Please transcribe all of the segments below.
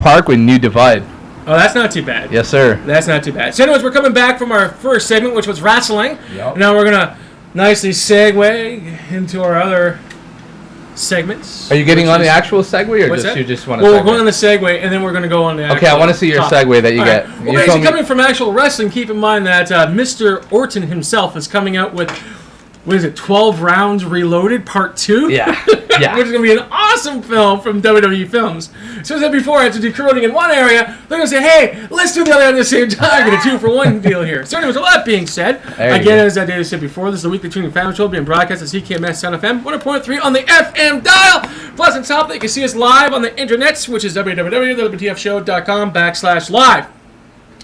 Park with New Divide. Oh, that's not too bad. Yes, sir. That's not too bad. So anyways, we're coming back from our first segment, which was wrestling. Yep. Now we're going to nicely segue into our other segments. Are you getting on the actual segue, or you just want to? Well, we're going on the segue, and then we're going to go on the actual Okay, I want to see your segue that you get. Right. Well, basically, coming from actual wrestling, keep in mind that Mr. Orton himself is coming out with, 12 Rounds Reloaded Part 2? Yeah. Yeah. Which is going to be an awesome film from WWE Films. So as I said before, after decoding in one area, they're going to say, hey, let's do the other at the same time. Get a 2-for-1 deal here. So anyways, with that being said, again, as I said before, this is the Weekly Trending Fandom Show being broadcast at CKMS Sound FM 100.3 on the FM dial. Plus, on top of that, you can see us live on the internets, which is www.wtfshow.com/live.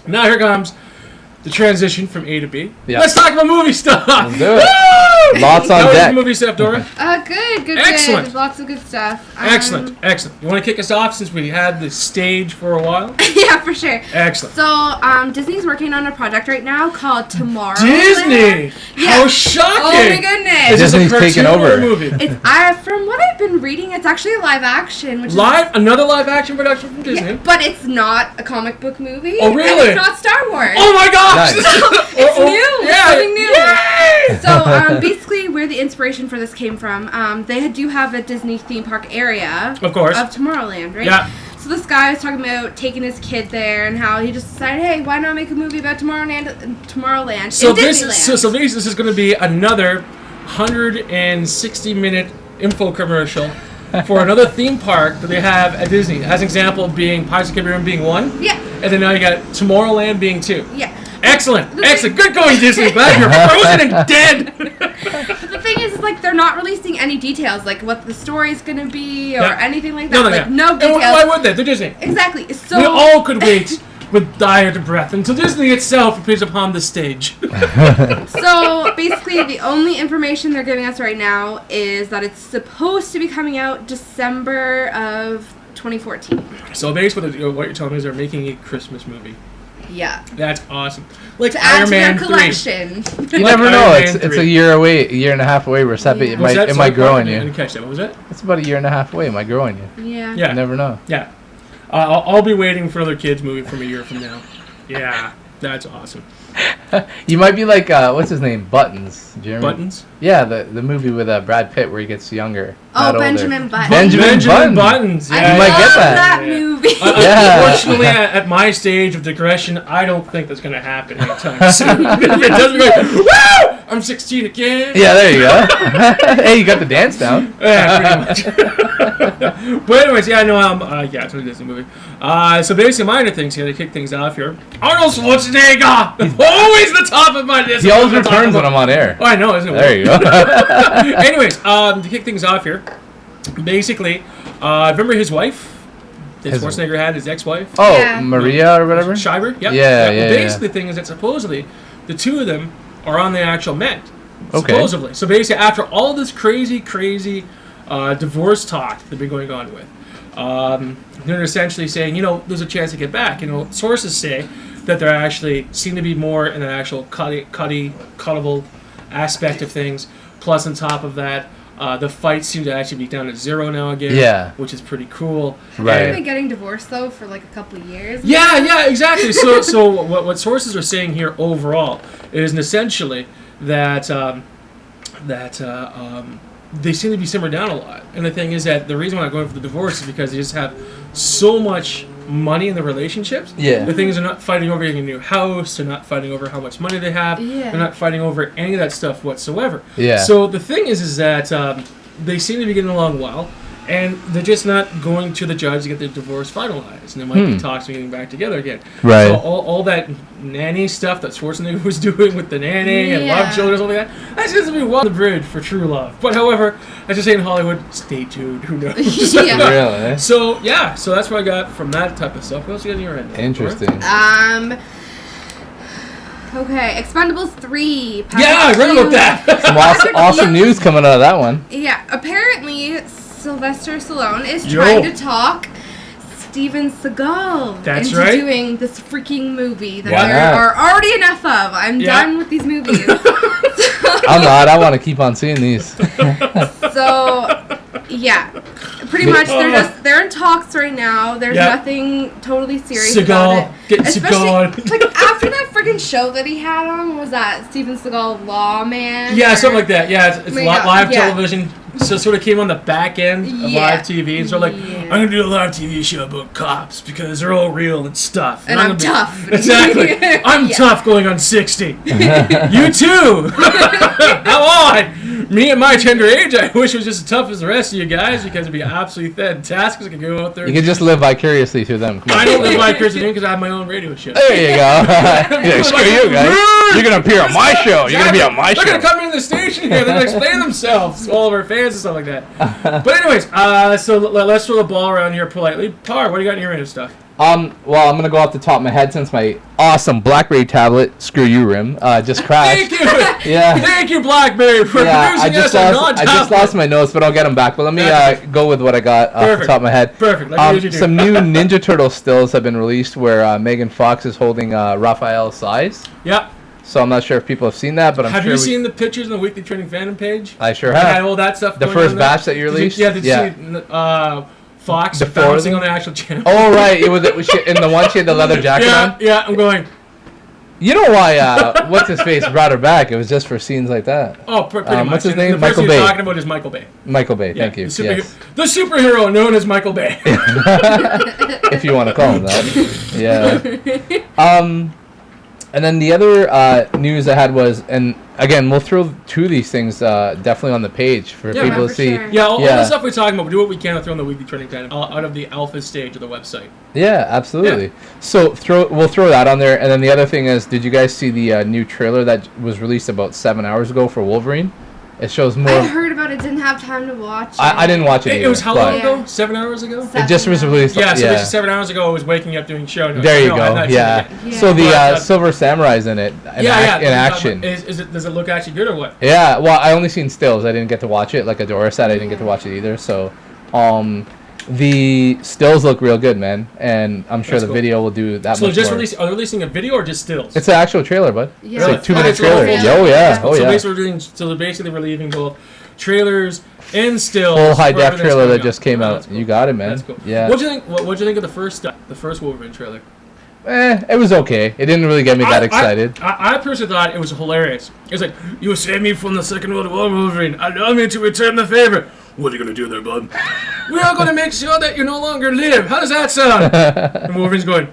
Now here comes the transition from A to B. Yeah. Let's talk about movie stuff. Let's do it. Lots on deck. Movie stuff, Dora? Good. Excellent. Good. Lots of good stuff. Excellent. You want to kick us off since we had the stage for a while? Yeah, for sure. Excellent. So, Disney's working on a project right now called Tomorrowland. Disney! Yeah. How shocking! Oh my goodness! Is Disney's this a taking cartoon or over. a movie? It's from what I've been reading, it's actually a live action. Which Another live action production from Disney? Yeah, but it's not a comic book movie. Oh, really? And it's not Star Wars. Oh my gosh! Nice. It's new. Yeah. Something new. Yay! So basically, where the inspiration for this came from, they do have a Disney theme park area. Of course. Of Tomorrowland, right? Yeah. So this guy was talking about taking his kid there and how he just decided, hey, why not make a movie about Tomorrowland So in this Disneyland? this is going to be another 160-minute info commercial for another theme park that they have at Disney. As an example, being Pirates of the Caribbean being 1. Yeah. And then now you got Tomorrowland being 2. Yeah. Excellent. Good going, Disney. Glad you're frozen and dead. But the thing is, like, they're not releasing any details, like what the story's going to be or anything like that. No And details. why would they? They're Disney. Exactly. So We all could wait with dire breath until Disney itself appears upon the stage. So basically, the only information they're giving us right now is that it's supposed to be coming out December of 2014. So basically, what you're telling me is they're making a Christmas movie. Yeah. That's awesome. Like To add Iron to Man their 3. collection. You never know. It's a year away, a year and a half away. It might grow on I you. didn't catch that. What was that? It's about a year and a half away. It might grow on you. Yeah. Yeah. You never know. Yeah. I'll be waiting for another kids movie from a year from now. Yeah. That's awesome. You might be like, what's his name? Buttons. Do you remember? Buttons? Yeah, the movie with Brad Pitt where he gets younger. Oh, not Benjamin older. Button. Benjamin Buttons. Yeah. You might get love that. movie. Unfortunately, at my stage of digression, I don't think that's going to happen anytime soon. If it does, we're like, woo! I'm 16 again. Yeah, there you go. Hey, you got the dance down. Yeah, pretty much. But anyways, yeah, no, it's a Disney movie. So basically, minor things here to kick things off here. Arnold Schwarzenegger, always the top of my list. He always returns when I'm on air. Oh, I know, isn't it? There you go. Anyways, to kick things off here, basically, remember his wife? Schwarzenegger had his ex-wife. Oh, Yeah. Maria or whatever. Shiver. Yep. Yeah. Basically, the thing is that supposedly the two of them are on the actual Met. Okay. Supposedly. So basically, after all this crazy divorce talk they've been going on with, they're essentially saying, there's a chance to get back. Sources say that there actually seem to be more in an actual cuttable aspect of things. Plus, on top of that, the fights seem to actually be down at 0 now again. Yeah. Which is pretty cool. Right. Haven't they getting divorced though for like a couple of years? Yeah, exactly. So what sources are saying here overall is essentially that they seem to be simmered down a lot. And the thing is that the reason why I'm going for the divorce is because they just have so much money in the relationships. Yeah. The thing is, they're not fighting over getting a new house. They're not fighting over how much money they have. Yeah. They're not fighting over any of that stuff whatsoever. Yeah. So the thing is that they seem to be getting along well. And they're just not going to the judge to get their divorce finalized. And there might be talks of getting back together again. Right. So all that nanny stuff that Schwarzenegger was doing with the nanny and love children and stuff like that seems to be well the bridge for true love. But however, as you say in Hollywood, stay tuned. Who knows? Yeah. Really? So that's what I got from that type of stuff. What else you got in your end? Interesting. Okay, Expendables 3. Yeah, I read about that. Some awesome news coming out of that one. Yeah, apparently Sylvester Stallone is trying to talk Steven Seagal into doing this freaking movie that there are already enough of. I'm done with these movies. I'm not. I want to keep on seeing these. So, yeah. Pretty much, they're in talks right now. There's nothing totally serious about it. Getting Seagal. Like after that freaking show that he had on, what was that Steven Seagal Lawman? Yeah, something like that. Yeah, it's live television. So it sort of came on the back end of live TV. And so like, I'm going to do a live TV show about cops because they're all real and stuff. And I'm tough. Exactly. I'm tough going on 60. You too. How on? Me at my tender age, I wish it was just as tough as the rest of you guys because it'd be absolutely fantastic. I could go out there. You could just live vicariously through them. I don't live vicariously because I have my own radio show. There you go. Screw you guys. You're going to appear on my show. You're going to be on my show. They're going to come into the station here. They're going to explain themselves to all of our fans and stuff like that. But anyways, so let's throw the ball around here politely. Tar, what do you got in your radio stuff? Well, I'm going to go off the top of my head since my awesome BlackBerry tablet, screw you, Rim, just crashed. Thank you. Yeah. Thank you, BlackBerry, for producing us a non-tablet. I just lost my notes, but I'll get them back. But let me go with what I got off the top of my head. Perfect. Some new Ninja Turtle stills have been released where Megan Fox is holding Raphael's size. Yep. So I'm not sure if people have seen that, but have you seen the pictures on the Weekly Trending Fandom page? I sure have. Had all that stuff. The first batch that you released. Did you see Fox bouncing on the actual channel? Oh right, it was in the one she had the leather jacket on. Yeah, I'm going. You know why? What's his face brought her back? It was just for scenes like that. Oh, pretty much. What's his name? The person you're talking about is Michael Bay. Michael Bay. Thank you. The superhero known as Michael Bay. If you want to call him that. Yeah. And then the other news I had was, and again, we'll throw two of these things definitely on the page for people to see. Sure. Yeah, all the stuff we're talking about, we'll do what we can to throw in the Weekly Trending Fandom out of the alpha stage of the website. Yeah, absolutely. Yeah. So we'll throw that on there. And then the other thing is, did you guys see the new trailer that was released about 7 hours ago for Wolverine? It shows more. I heard about it. Didn't have time to watch it. I didn't watch it either. It was how long ago? 7 hours ago? It just was released. Yeah, so basically 7 hours ago I was waking up doing show notes. There you go. Yeah. So the Silver Samurai's in it. In action. Does it look actually good or what? Yeah. Well, I only seen stills. I didn't get to watch it. Like Adora said, I didn't get to watch it either. So, the stills look real good, man, and I'm sure the video will do that. So much just more. are they releasing a video or just stills? It's an actual trailer, bud. Yeah. It's like 2-minute trailer. Oh yeah. So basically we're leaving both trailers and stills. Full high def trailer that just came out. Cool. You got it, man. That's cool. Yeah. What'd you think of the first Wolverine trailer? It was okay. It didn't really get me that excited. I personally thought it was hilarious. It was like, you saved me from the Second World War, Wolverine. Allow me to return the favor. What are you going to do there, bud? We are going to make sure that you no longer live. How does that sound? And Wolverine's going,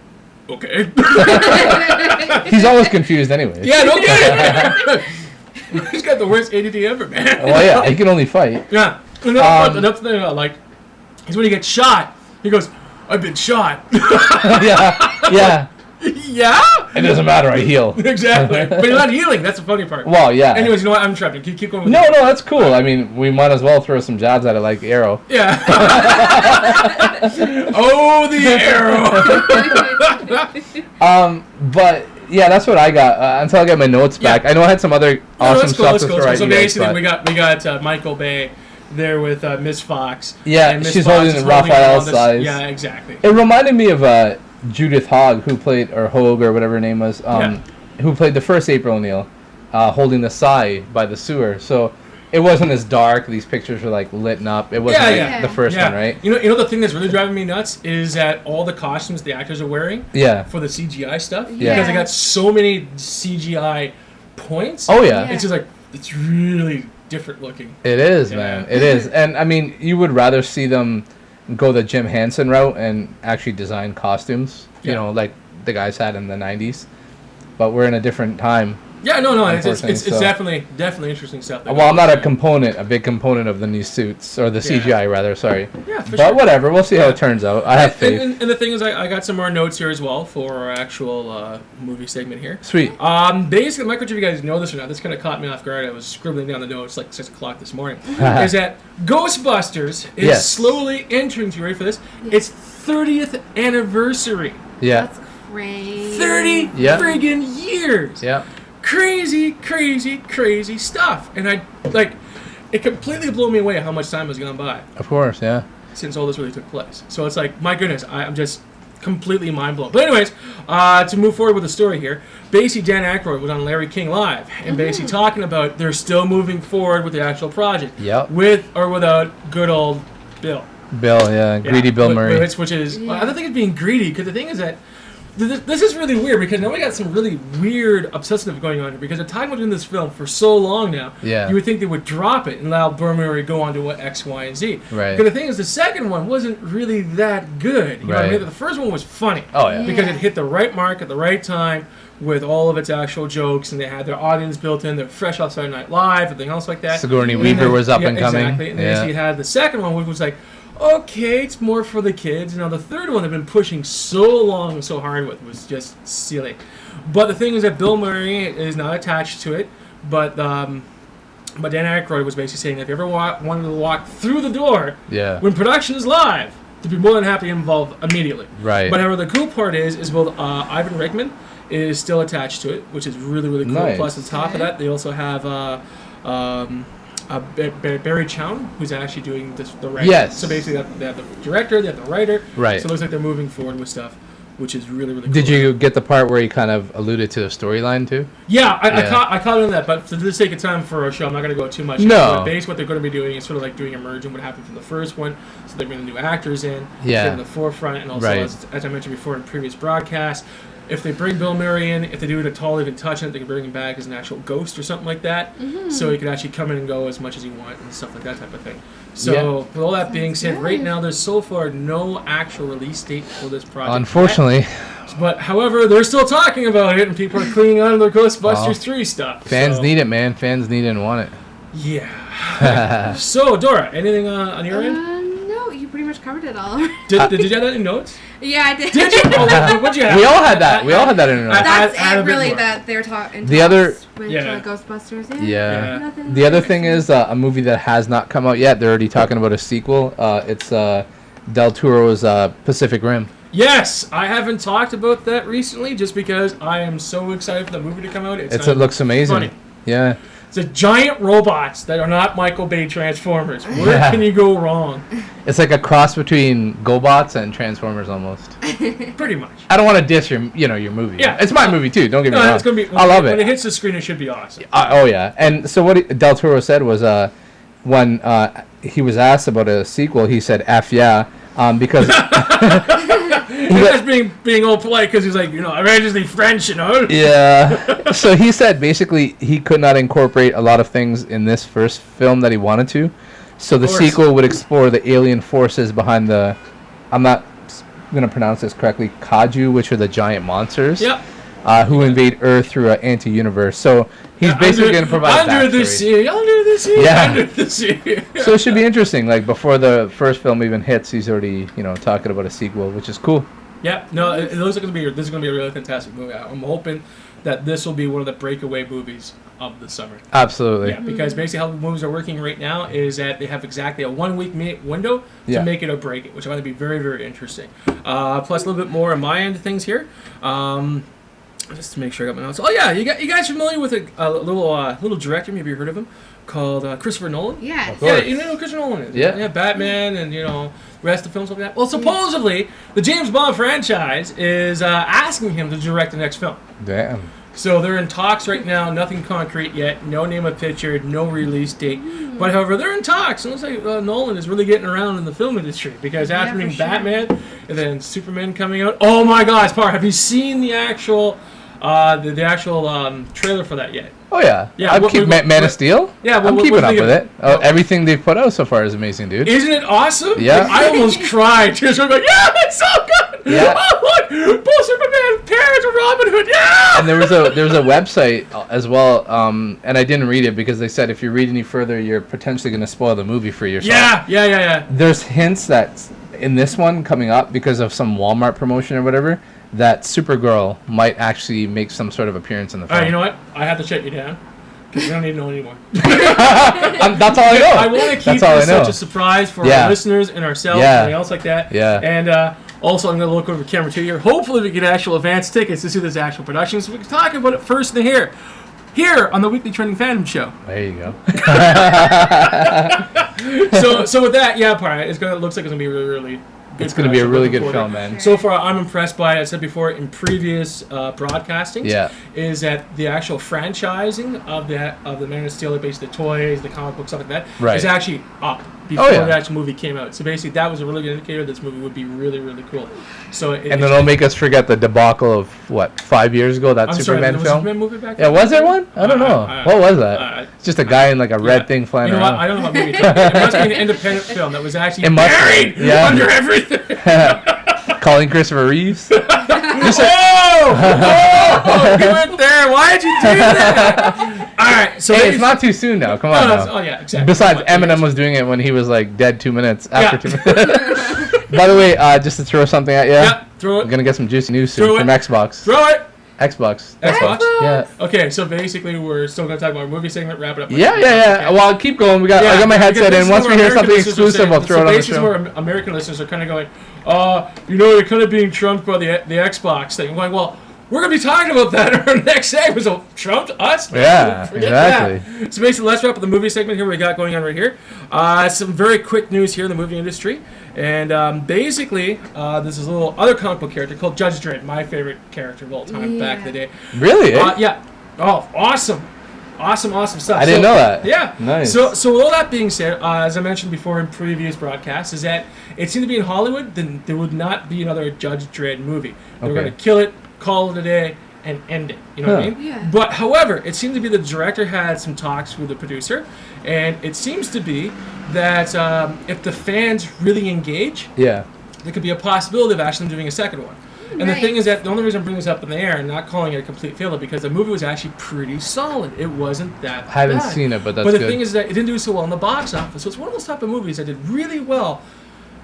okay. He's always confused anyway. Yeah, no kidding. He's got the worst ADD ever, man. Well, yeah, he can only fight. Yeah. Another thing I like is when he gets shot, he goes, I've been shot. Yeah. Yeah? It doesn't matter, I heal. Exactly. But you're not healing, that's the funny part. Well, yeah. Anyways, you know what? I'm interrupting. Keep going with No, that's cool. I mean, we might as well throw some jabs at it like Arrow. Yeah. Oh, the Arrow. But yeah, that's what I got until I get my notes back. I know I had some other awesome stuff to throw at So you basically, we got Michael Bay there with Miss Fox. Yeah, she's holding Raphael's size. Yeah, exactly. It reminded me of Judith Hogue, who played, or Hogue, or whatever her name was, who played the first April O'Neil, holding the Psy by the sewer. So it wasn't as dark. These pictures were like lit up. It wasn't like the first one, right? You know the thing that's really driving me nuts is that all the costumes the actors are wearing for the CGI stuff. Yeah. Because they got so many CGI points. Oh yeah. It's just like, it's really different looking. It is, man. It is. And I mean, you would rather see them go the Jim Henson route and actually design costumes, you know, like the guys had in the 90s. But we're in a different time. Yeah, no, it's definitely interesting stuff. Well, I'm not a big component of the new suits, or the CGI rather, sorry. Yeah, for but sure. Whatever, we'll see how it turns out. I have faith. And the thing is, I got some more notes here as well for our actual movie segment here. Sweet. Basically, I'm not sure if you guys know this or not. This kind of caught me off guard. I was scribbling down the notes like 6 o'clock this morning. Is that Ghostbusters is slowly entering, you ready for this? Its 30th anniversary. Yeah. That's crazy. 30 friggin' years. Yeah. Crazy stuff. And it completely blew me away how much time has gone by. Of course, yeah. Since all this really took place. So it's like, my goodness, I'm just completely mind blown. But anyways, to move forward with the story here, basically Dan Aykroyd was on Larry King Live and basically talking about they're still moving forward with the actual project. Yep. With or without good old Bill. Greedy Bill Murray. Which is, well, I don't think it's being greedy, because the thing is that this is really weird, because now we got some really weird obsessive going on here, because the time we're doing this film for so long now, you would think they would drop it and allow Bill Murray to go on to what X, Y, and Z. Right. But the thing is, the second one wasn't really that good. You know what I mean? The first one was funny. Oh, yeah. Because it hit the right mark at the right time with all of its actual jokes, and they had their audience built in. They're fresh off Saturday Night Live, everything else like that. Sigourney Weaver was up and coming. Exactly. And then you had the second one, which was like, okay, it's more for the kids. Now the third one they've been pushing so long and so hard with was just silly. But the thing is that Bill Murray is not attached to it. But Dan Aykroyd was basically saying that if you ever wanted to walk through the door when production is live, to be more than happy to involve immediately. Right. But however, the cool part is well, Ivan Reitman is still attached to it, which is really, really cool. Nice. Plus, on top of that, they also have Barry Chown, who's actually doing the writing. Yes. So basically, they have the director, they have the writer. Right. So it looks like they're moving forward with stuff, which is really, really cool. Did you get the part where he kind of alluded to the storyline too? Yeah, I caught on that, but for the sake of time for our show, I'm not going to go too much. No. Basically, what they're going to be doing is sort of like doing a merge in what happened from the first one. So they're bringing new actors in, in the forefront, and also, as I mentioned before in previous broadcasts, if they bring Bill Murray in, if they do it at all, even touch it, they can bring him back as an actual ghost or something like that. Mm-hmm. So he could actually come in and go as much as he wants and stuff like that type of thing. So with all that being said, right now there's so far no actual release date for this project. Unfortunately. Yet. But however, they're still talking about it, and people are clinging on to their Ghostbusters 3 stuff. Fans need it, man. Fans need it and want it. Yeah. So, Dora, anything on your end? No, you pretty much covered it all. Did you have that in notes? Yeah, I did. Did you? Oh, what'd you have? We all had that. We all had that in notes. That's it, really, that they're talking. The other, Ghostbusters. The other thing is a movie that has not come out yet. They're already talking about a sequel. It's Del Toro's Pacific Rim. Yes, I haven't talked about that recently, just because I am so excited for the movie to come out. It looks amazing. Funny. Yeah. It's giant robots that are not Michael Bay Transformers. Where can you go wrong? It's like a cross between GoBots and Transformers almost. Pretty much. I don't want to diss your movie. Yeah. It's my movie too. Don't get me wrong. It's gonna be, I love it. When it hits the screen, it should be awesome. Oh yeah. And so what Del Toro said was when he was asked about a sequel, he said F yeah, because he was being all polite because he's like, originally French, Yeah. So he said basically he could not incorporate a lot of things in this first film that he wanted to. So the sequel would explore the alien forces behind the, I'm not going to pronounce this correctly, Kaiju, which are the giant monsters. Yep. Who invade Earth through an anti-universe. So he's basically going to provide under the sea, under the sea, under the sea. So it should be interesting. Like before the first film even hits, he's already talking about a sequel, which is cool. Yeah, no, it looks like this is going to be a really fantastic movie. I'm hoping that this will be one of the breakaway movies of the summer. Absolutely. Yeah, because basically how the movies are working right now is that they have exactly a 1 week window to make it or break it, which I find to be very, very interesting. Plus a little bit more on my end of things here. Just to make sure I got my notes. Oh yeah, you guys familiar with a little director? Maybe you heard of him, called Christopher Nolan. Yes. Yeah, you know who Christopher Nolan is. Yeah, Batman and the rest of the films like that. Well, supposedly the James Bond franchise is asking him to direct the next film. Damn. So they're in talks right now. Nothing concrete yet. No name of picture. No release date. But however, they're in talks. And it looks like Nolan is really getting around in the film industry because after being Batman and then Superman coming out. Oh my gosh, Par! Have you seen the actual trailer for that yet? Oh yeah. Yeah. Man of Steel. Yeah. I'm keeping up with it. Everything they've put out so far is amazing, dude. Isn't it awesome? Yeah. Like, I almost cried. Tears were like, yeah, it's so good. Yeah. Oh look, both Superman parents of Robin Hood. Yeah. And there was a website as well, and I didn't read it because they said if you read any further, you're potentially going to spoil the movie for yourself. Yeah. There's hints that in this one coming up because of some Walmart promotion or whatever, that Supergirl might actually make some sort of appearance in the film. All right, you know what? I have to shut you down because we don't need to know anymore. That's all I know. I want to keep this such a surprise for our listeners and ourselves and everything else like that. Yeah. And also, I'm going to look over camera 2 here. Hopefully, we get actual advance tickets to see this actual production so we can talk about it first in here on the Weekly Trending Fandom Show. There you go. So with that, it looks like it's going to be really, really good. It's going to be a really good film, man. So far, I'm impressed by it. I said before in previous broadcastings, is that the actual franchising of the Man of Steel, basically the toys, the comic books, stuff like that, is actually up. before the actual movie came out. So basically, that was a really good indicator this movie would be really, really cool. So and it'll make us forget the debacle of, 5 years ago, that Superman film? Superman movie back then? Yeah, was there one? I don't know. What was that? It's just a guy in like a red thing flying around. What? I don't know what movie it must be an independent film that was actually buried under everything. Calling Christopher Reeves. You went there. Why did you do that? All right, so it's not too soon now. Come on. Oh yeah, exactly. Besides, Eminem was doing it when he was like dead 2 minutes after 2 minutes. By the way, just to throw something at you. Yeah, throw it. We're gonna get some juicy news soon from Xbox. Throw it. Xbox. Yeah. Okay, so basically we're still gonna talk about our movie segment. Wrap it up. Yeah. Okay. Well, keep going. I got my headset in. Once we hear something exclusive, I'll throw it on the show. This is where American listeners are kind of going, you're kind of being trumped by the Xbox thing. I'm going, well, we're going to be talking about that in our next segment. So, trumped us? Yeah, exactly. That. So, basically, let's wrap up the movie segment here we got going on right here. Some very quick news here in the movie industry. And basically, this is a little other comic book character called Judge Dredd, my favorite character of all time back in the day. Really? Yeah. Oh, awesome. Awesome stuff. I didn't know that. Yeah. Nice. So with all that being said, as I mentioned before in previous broadcasts, is that it seemed to be in Hollywood, then there would not be another Judge Dredd movie. They were going to kill it, call it a day, and end it. You know what I mean? Yeah. But however, it seemed to be the director had some talks with the producer, and it seems to be that if the fans really engage, there could be a possibility of actually doing a second one. And the thing is that the only reason I'm bringing this up in the air and not calling it a complete failure because the movie was actually pretty solid. It wasn't that bad. I haven't seen it, but that's good. But the thing is that it didn't do so well in the box office. So it's one of those type of movies that did really well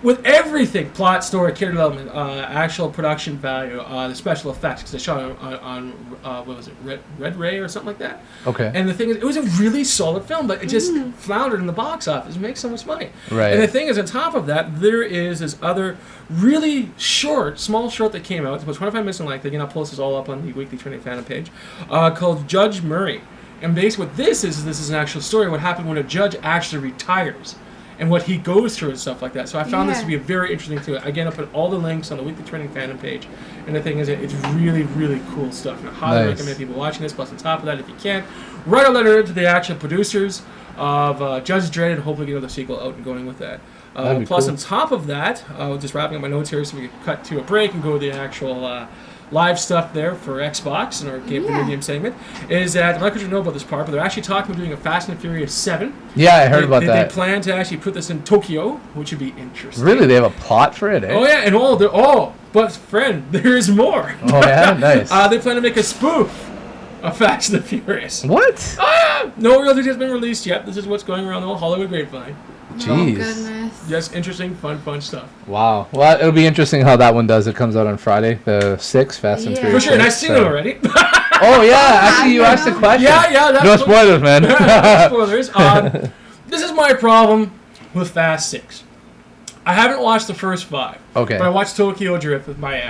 with everything: plot, story, character development, actual production value, the special effects. Because they shot on what was it, Red Ray or something like that. Okay. And the thing is, it was a really solid film, but it just floundered in the box office. It makes so much money. Right. And the thing is, on top of that, there is this other really small short that came out. It's about 25 minutes in length. Again, I'll post this all up on the Weekly Trending Fandom page, called Judge Murray. And basically, what this is an actual story. What happened when a judge actually retires, and what he goes through and stuff like that. So I found this to be a very interesting thing. Again, I'll put all the links on the Weekly Trending Fandom page. And the thing is, it's really, really cool stuff. And I highly recommend people watching this. Plus, on top of that, if you can, write a letter to the actual producers of Judge Dredd and hopefully get another sequel out and going with that. Plus, on top of that, just wrapping up my notes here so we can cut to a break and go to the actual live stuff there for Xbox and our Game for Medium segment, is that, I'm not sure you know about this part, but they're actually talking about doing a Fast and Furious 7. Yeah, I heard about that. They plan to actually put this in Tokyo, which would be interesting. Really? They have a plot for it, eh? Oh, yeah, and but friend, there is more. Oh, yeah? Nice. They plan to make a spoof of Fast and the Furious. What? No real details have been released yet. This is what's going around the whole Hollywood grapevine. Jeez. Oh, goodness. Just interesting, fun stuff. Wow. Well, it'll be interesting how that one does. It comes out on Friday, the 6th, Fast and Furious. For sure, and I've seen it already. Oh, yeah. Actually, you asked the question. Yeah. No spoilers, man. No spoilers. This is my problem with Fast 6. I haven't watched the first 5. Okay. But I watched Tokyo Drift with my ex.